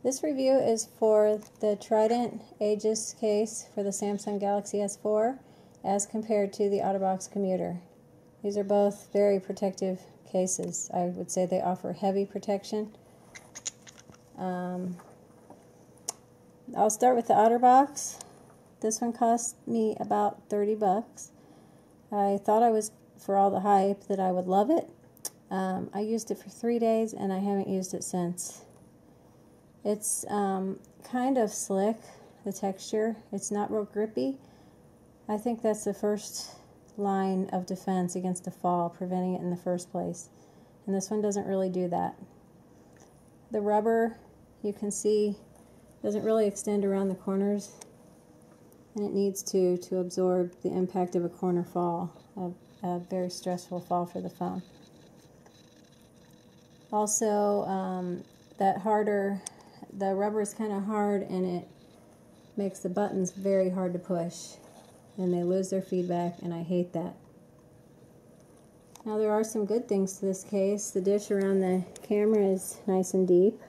This review is for the Trident Aegis case for the Samsung Galaxy S4 as compared to the Otterbox Commuter. These are both very protective cases. I would say they offer heavy protection. I'll start with the Otterbox. This one cost me about 30 bucks. I thought I was, for all the hype, that I would love it. I used it for 3 days and I haven't used it since. It's kind of slick, the texture. It's not real grippy. I think that's the first line of defense against a fall, preventing it in the first place. And this one doesn't really do that. The rubber, you can see, doesn't really extend around the corners. And it needs to absorb the impact of a corner fall, a very stressful fall for the phone. Also, the rubber is kind of hard and it makes the buttons very hard to push. And they lose their feedback, and I hate that. Now there are some good things to this case. The dish around the camera is nice and deep.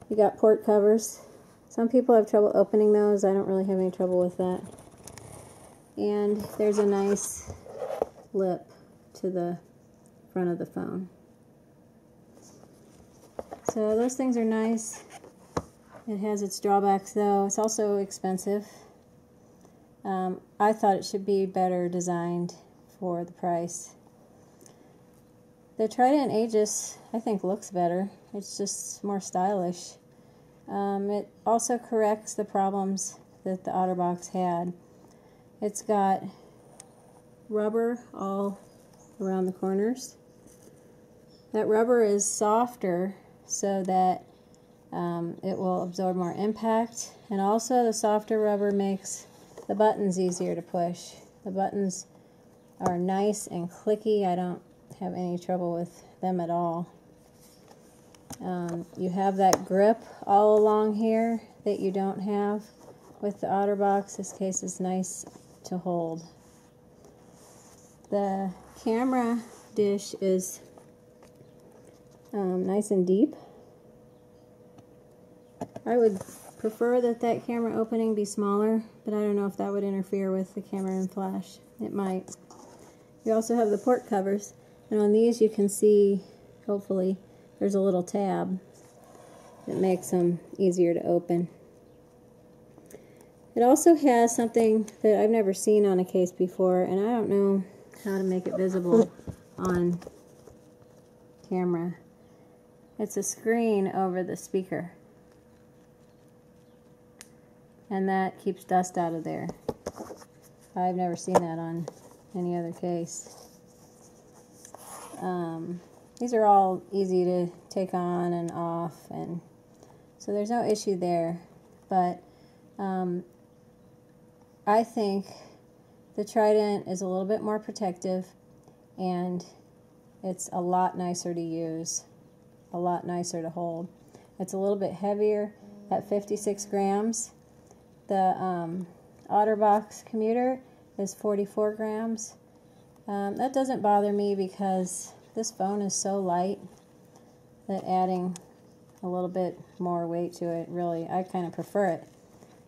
You got port covers. Some people have trouble opening those. I don't really have any trouble with that. And there's a nice lip to the front of the phone. So those things are nice. It has its drawbacks though. It's also expensive. I thought it should be better designed for the price. The Trident Aegis, I think, looks better. It's just more stylish. It also corrects the problems that the Otterbox had. It's got rubber all around the corners. That rubber is softer so that it will absorb more impact, and also the softer rubber makes the buttons easier to push. The buttons are nice and clicky. I don't have any trouble with them at all. You have that grip all along here that you don't have with the Otterbox. This case is nice to hold. The camera dish is nice and deep. I would prefer that camera opening be smaller, but I don't know if that would interfere with the camera and flash. It might. You also have the port covers, and on these you can see, hopefully, there's a little tab that makes them easier to open. It also has something that I've never seen on a case before, and I don't know how to make it visible on camera. It's a screen over the speaker, and that keeps dust out of there. I've never seen that on any other case. These are all easy to take on and off, and so there's no issue there. But I think the Trident is a little bit more protective, and it's a lot nicer to use, a lot nicer to hold. It's a little bit heavier at 56 grams. The Otterbox Commuter is 44 grams. That doesn't bother me because this phone is so light that adding a little bit more weight to it, really, I kind of prefer it,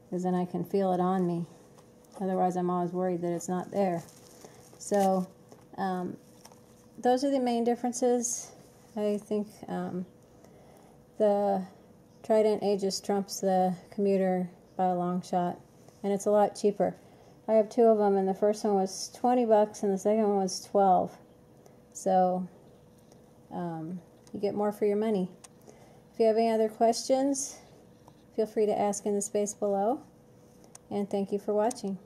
because then I can feel it on me. Otherwise, I'm always worried that it's not there. So, those are the main differences. I think the Trident Aegis trumps the Commuter by a long shot, and it's a lot cheaper. I have two of them, and the first one was 20 bucks and the second one was 12. So you get more for your money. If you have any other questions, feel free to ask in the space below, and thank you for watching.